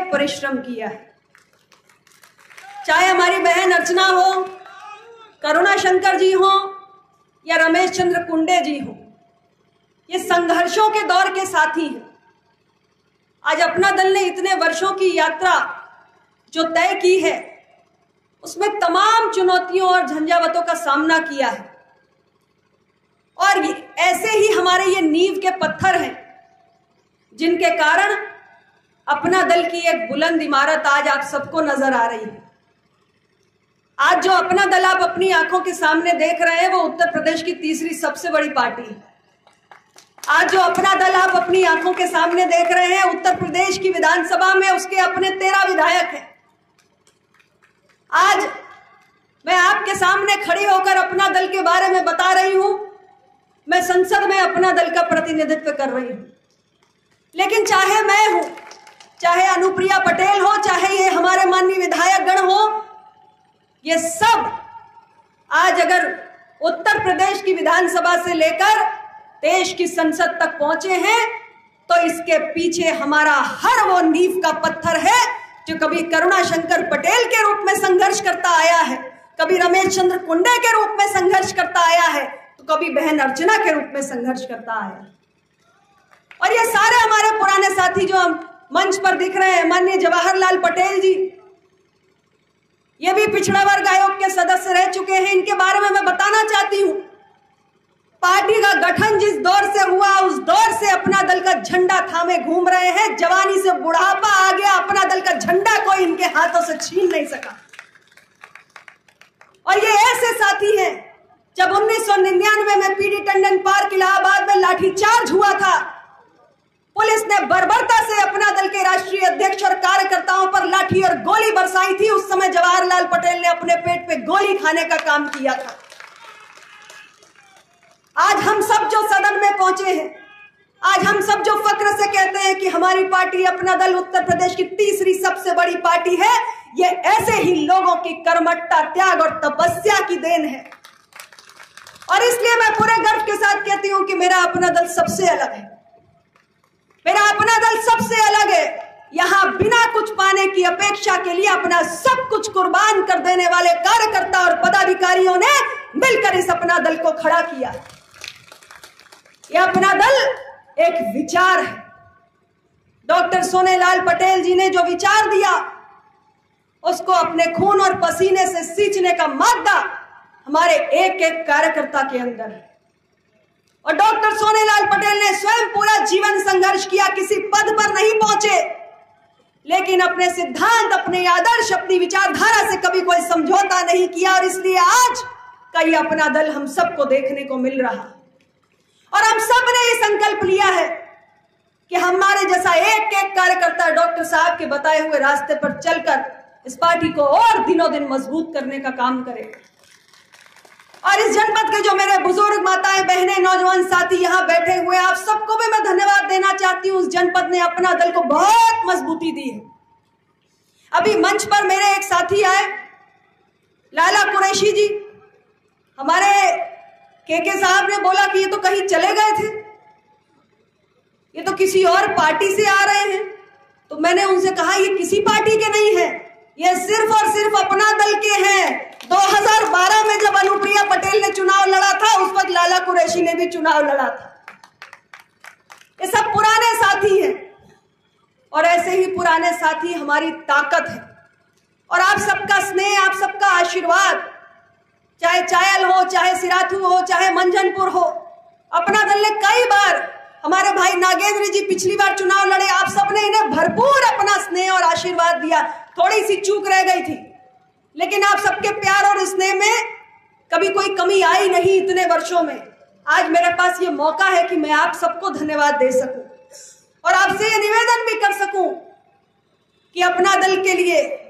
अनेक परिश्रम किया है। चाहे हमारी बहन अर्चना हो, करुणा शंकर जी हो या रमेश चंद्र कुंडे जी हो, ये संघर्षों के दौर के साथी हैं। आज अपना दल ने इतने वर्षों की यात्रा जो तय की है उसमें तमाम चुनौतियों और झंझावतों का सामना किया है, और ऐसे ही हमारे ये नींव के पत्थर हैं जिनके कारण अपना दल की एक बुलंद इमारत आज आप सबको नजर आ रही है। आज जो अपना दल आप अपनी आंखों के सामने देख रहे हैं वो उत्तर प्रदेश की तीसरी सबसे बड़ी पार्टी है। आज जो अपना दल आप अपनी आंखों के सामने देख रहे हैं, उत्तर प्रदेश की विधानसभा में उसके अपने 13 विधायक हैं। आज मैं आपके सामने खड़ी होकर अपना दल के बारे में बता रही हूं, मैं संसद में अपना दल का प्रतिनिधित्व कर रही हूं। लेकिन चाहे मैं हूं, चाहे अनुप्रिया पटेल हो, चाहे ये हमारे माननीय विधायक गण हो, ये सब आज अगर उत्तर प्रदेश की विधानसभा से लेकर देश की संसद तक पहुंचे हैं तो इसके पीछे हमारा हर वो नींव का पत्थर है जो कभी करुणा शंकर पटेल के रूप में संघर्ष करता आया है, कभी रमेश चंद्र कुंडे के रूप में संघर्ष करता आया है, तो कभी बहन अर्चना के रूप में संघर्ष करता आया है। और ये सारे हमारे पुराने साथी जो हम मंच पर दिख रहे हैं, माननीय जवाहरलाल पटेल जी, ये भी पिछड़ा वर्ग आयोग के सदस्य रह चुके हैं। इनके बारे में मैं बताना चाहती हूं, पार्टी का गठन जिस दौर से हुआ उस दौर से अपना दल का झंडा थामे घूम रहे हैं। जवानी से बुढ़ापा आ गया, अपना दल का झंडा कोई इनके हाथों से छीन नहीं सका। और ये ऐसे साथी हैं, जब 1999 में पीडी टंडन पार्क इलाहाबाद में लाठीचार्ज हुआ था, पुलिस ने बर्बरता से अपना दल के राष्ट्रीय अध्यक्ष और कार्यकर्ताओं पर लाठी और गोली बरसाई थी। उस समय जवाहरलाल पटेल ने अपने पेट पे गोली खाने का काम किया था। आज हम सब जो सदन में पहुंचे हैं, आज हम सब जो फक्र से कहते हैं कि हमारी पार्टी अपना दल उत्तर प्रदेश की तीसरी सबसे बड़ी पार्टी है, ये ऐसे ही लोगों की कर्मठता, त्याग और तपस्या की देन है। और इसलिए मैं पूरे गर्व के साथ कहती हूं कि मेरा अपना दल सबसे अलग है। मेरा अपना दल सबसे अलग है। यहां बिना कुछ पाने की अपेक्षा के लिए अपना सब कुछ कुर्बान कर देने वाले कार्यकर्ता और पदाधिकारियों ने मिलकर इस अपना दल को खड़ा किया। यह अपना दल एक विचार है। डॉक्टर सोनेलाल पटेल जी ने जो विचार दिया उसको अपने खून और पसीने से सींचने का मादा हमारे एक एक कार्यकर्ता के अंदर है। और डॉक्टर सोनेलाल पटेल ने स्वयं पूरा जीवन संघर्ष किया, किसी पद पर नहीं पहुंचे, लेकिन अपने सिद्धांत, अपने आदर्श, अपनी विचारधारा से कभी कोई समझौता नहीं किया। और इसलिए आज का ये अपना दल हम सबको देखने को मिल रहा है। और हम सब ने ये संकल्प लिया है कि हमारे जैसा एक एक कार्यकर्ता डॉक्टर साहब के बताए हुए रास्ते पर चलकर इस पार्टी को और दिनों दिन मजबूत करने का काम करेगा। और इस जनपद के जो मेरे बुजुर्ग, माताएं, बहनें, नौजवान साथी यहाँ बैठे हुए, आप सबको भी मैं धन्यवाद देना चाहती हूँ। उस जनपद ने अपना दल को बहुत मजबूती दी है। अभी मंच पर मेरे एक साथी आए, लाला कुरैशी जी, हमारे के साहब ने बोला कि ये तो कहीं चले गए थे, ये तो किसी और पार्टी से आ रहे हैं। तो मैंने उनसे कहा ये किसी पार्टी के नहीं है, ये सिर्फ और सिर्फ अपना दल के हैं। 2012 में जब अनुप्रिया पटेल ने चुनाव लड़ा था, उस वक्त लाला कुरैशी ने भी चुनाव लड़ा था। ये सब पुराने साथी हैं और ऐसे ही पुराने साथी हमारी ताकत है। और आप सबका स्नेह, आप सबका आशीर्वाद, चाहे चायल हो, चाहे सिराथू हो, चाहे मंझनपुर हो, अपना दल ने कई बार, हमारे भाई नागेंद्र जी पिछली बार चुनाव लड़े, आप सबने इन्हें भरपूर अपना स्नेह और आशीर्वाद दिया। थोड़ी सी चूक रह गई थी, लेकिन आप सबके प्यार और स्नेह में कभी कोई कमी आई नहीं इतने वर्षों में। आज मेरे पास ये मौका है कि मैं आप सबको धन्यवाद दे सकूं और आपसे ये निवेदन भी कर सकूं कि अपना दल के लिए,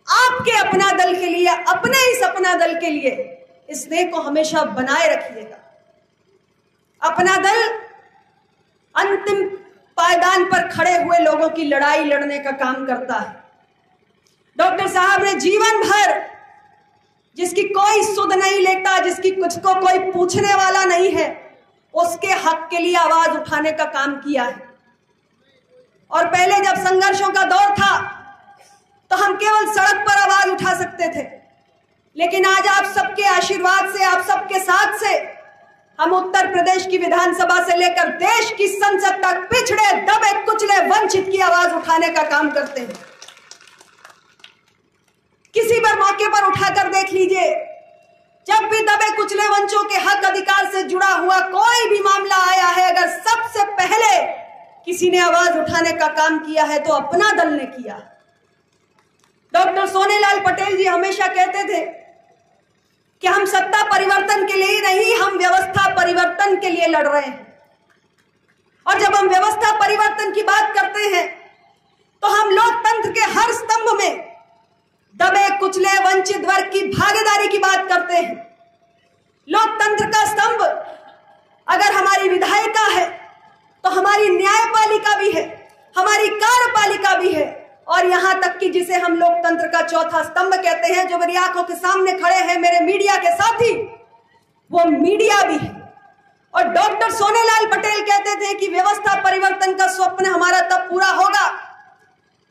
आपके अपना दल के लिए, अपने इस अपना दल के लिए इस स्नेह को हमेशा बनाए रखिएगा। अपना दल अंतिम पायदान पर खड़े हुए लोगों की लड़ाई लड़ने का काम करता है। डॉक्टर साहब ने जीवन भर जिसकी कोई सुध नहीं लेता, जिसकी कुछ को कोई पूछने वाला नहीं है, उसके हक के लिए आवाज उठाने का काम किया है। और पहले जब संघर्षों का दौर था तो हम केवल सड़क पर आवाज उठा सकते थे, लेकिन आज आप सबके आशीर्वाद से, आप सबके साथ से हम उत्तर प्रदेश की विधानसभा से लेकर देश की संसद तक पिछड़े, दबे, कुचले, वंचित की आवाज उठाने का काम करते हैं। किसी बार मौके पर उठाकर देख लीजिए, जब भी दबे कुचले वंचों के हक अधिकार से जुड़ा हुआ कोई भी मामला आया है, अगर सबसे पहले किसी ने आवाज उठाने का काम किया है तो अपना दल ने किया। डॉक्टर सोनेलाल पटेल जी हमेशा कहते थे कि हम सत्ता परिवर्तन के लिए ही नहीं, हम व्यवस्था परिवर्तन के लिए लड़ रहे हैं। और जब हम व्यवस्था परिवर्तन की बात करते हैं तो हम लोकतंत्र के हर स्तंभ में दबे कुचले वंचित वर्ग की भागीदारी की बात करते हैं। लोकतंत्र का स्तंभ अगर हमारी विधायिका है तो हमारी न्यायपालिका भी है, हमारी कार्यपालिका भी है, और यहां तक कि जिसे हम लोकतंत्र का चौथा स्तंभ कहते हैं, जो मेरी आंखों के सामने खड़े हैं मेरे मीडिया के साथी, वो मीडिया भी है। और डॉक्टर सोनेलाल पटेल कहते थे कि व्यवस्था परिवर्तन का स्वप्न हमारा तब पूरा होगा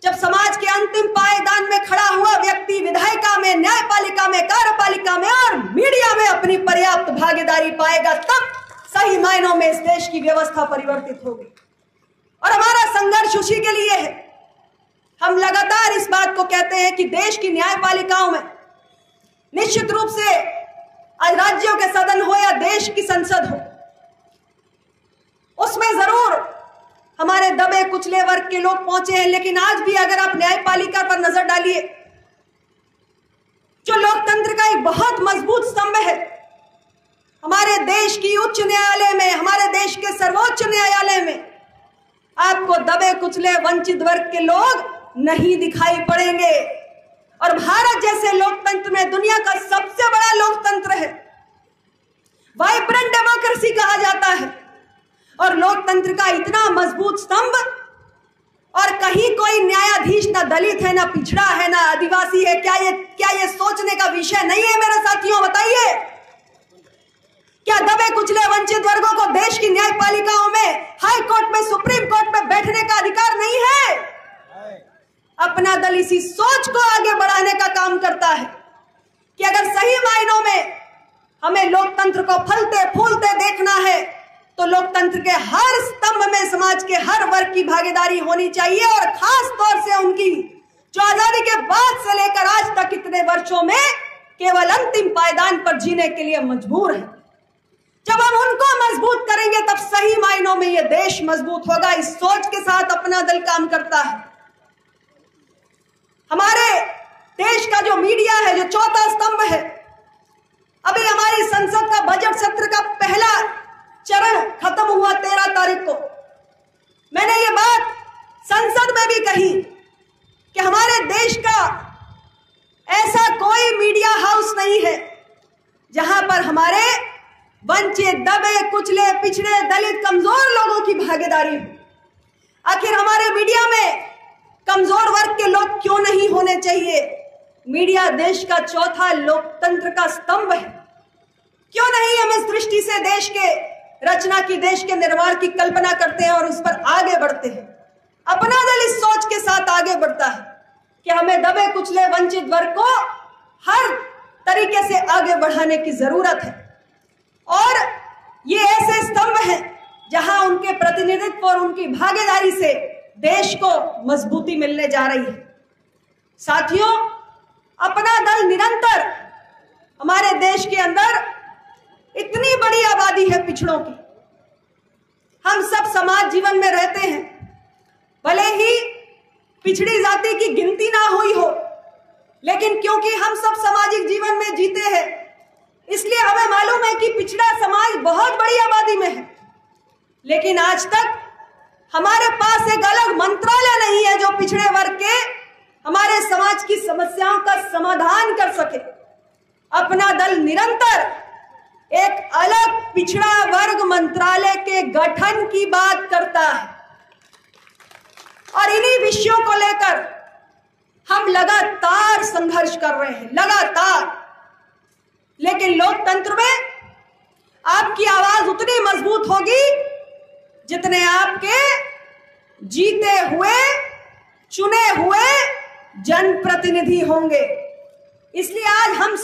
जब समाज के अंतिम पायदान में खड़ा हुआ व्यक्ति विधायिका में, न्यायपालिका में, कार्यपालिका में और मीडिया में अपनी पर्याप्त भागीदारी पाएगा, तब सही मायनों में इस देश की व्यवस्था परिवर्तित होगी। और हमारा संघर्ष उसी के लिए है। हम लगातार इस बात को कहते हैं कि देश की न्यायपालिकाओं में निश्चित रूप से राज्यों के सदन हो या देश की संसद हो, उसमें जरूर हमारे दबे कुचले वर्ग के लोग पहुंचे हैं, लेकिन आज भी अगर आप न्यायपालिका पर नजर डालिए, जो लोकतंत्र का एक बहुत मजबूत स्तंभ है, हमारे देश की उच्च न्यायालय में, हमारे देश के सर्वोच्च न्यायालय में आपको दबे कुचले वंचित वर्ग के लोग नहीं दिखाई पड़ेंगे। और भारत जैसे लोकतंत्र में, दुनिया का सबसे बड़ा लोकतंत्र है, वाइब्रेंट डेमोक्रेसी कहा जाता है, और लोकतंत्र का इतना मजबूत स्तंभ, और कहीं कोई न्यायाधीश ना दलित है, ना पिछड़ा है, ना आदिवासी है। क्या ये सोचने का विषय नहीं है मेरे साथियों? बताइए, क्या दबे कुचले वंचित वर्गों को देश की न्यायपालिकाओं में, हाई कोर्ट में, सुप्रीम कोर्ट में बैठने का अधिकार नहीं है? अपना दल इसी सोच को आगे बढ़ाने का काम करता है कि अगर सही मायनों में हमें लोकतंत्र को फलते फूलते देखना है तो लोकतंत्र के हर स्तंभ में समाज के हर वर्ग की भागीदारी होनी चाहिए, और खास तौर से उनकी जो आजादी के बाद से लेकर आज तक इतने वर्षों में केवल अंतिम पायदान पर जीने के लिए मजबूर है। जब हम उनको मजबूत करेंगे तब सही मायनों में यह देश मजबूत होगा। इस सोच के साथ अपना दल काम करता है। हमारे देश का जो मीडिया है, जो चौथा स्तंभ है, अभी हमारी संसद का बजट सत्र का पहला चरण खत्म हुआ 13 तारीख को। मैंने ये बात संसद में भी कही कि हमारे देश का ऐसा कोई मीडिया हाउस नहीं है जहां पर हमारे वंचित, दबे, कुचले, पिछड़े, दलित, कमजोर लोगों की भागीदारी हो। आखिर हमारे मीडिया में कमजोर वर्ग के लोग क्यों नहीं होने चाहिए? मीडिया देश का चौथा लोकतंत्र का स्तंभ है। क्यों नहीं हम इस दृष्टि से देश के रचना की, देश के निर्माण की कल्पना करते हैं और उस पर आगे बढ़ते हैं? अपना दल इस सोच के साथ आगे बढ़ता है कि हमें दबे कुचले वंचित वर्ग को हर तरीके से आगे बढ़ाने की जरूरत है, और ये ऐसे स्तंभ हैं जहां उनके प्रतिनिधित्व और उनकी भागीदारी से देश को मजबूती मिलने जा रही है। साथियों, अपना दल निरंतर हमारे देश के अंदर इतनी बड़ी आबादी है पिछड़ों की, हम सब समाज जीवन में रहते हैं, भले ही पिछड़ी जाति की गिनती ना हुई हो, लेकिन क्योंकि हम सब सामाजिक जीवन में जीते हैं इसलिए हमें मालूम है कि पिछड़ा समाज बहुत बड़ी आबादी में है। लेकिन आज तक हमारे पास एक अलग मंत्रालय नहीं है जो पिछड़े वर्ग के, हमारे समाज की समस्याओं का समाधान कर सके। अपना दल निरंतर एक अलग पिछड़ा वर्ग मंत्रालय के गठन की बात करता है, और इन्हीं विषयों को लेकर हम लगातार संघर्ष कर रहे हैं, लगातार। लेकिन लोकतंत्र में आपकी आवाज उतनी मजबूत होगी जितने आपके जीते हुए चुने हुए जनप्रतिनिधि होंगे। इसलिए आज हम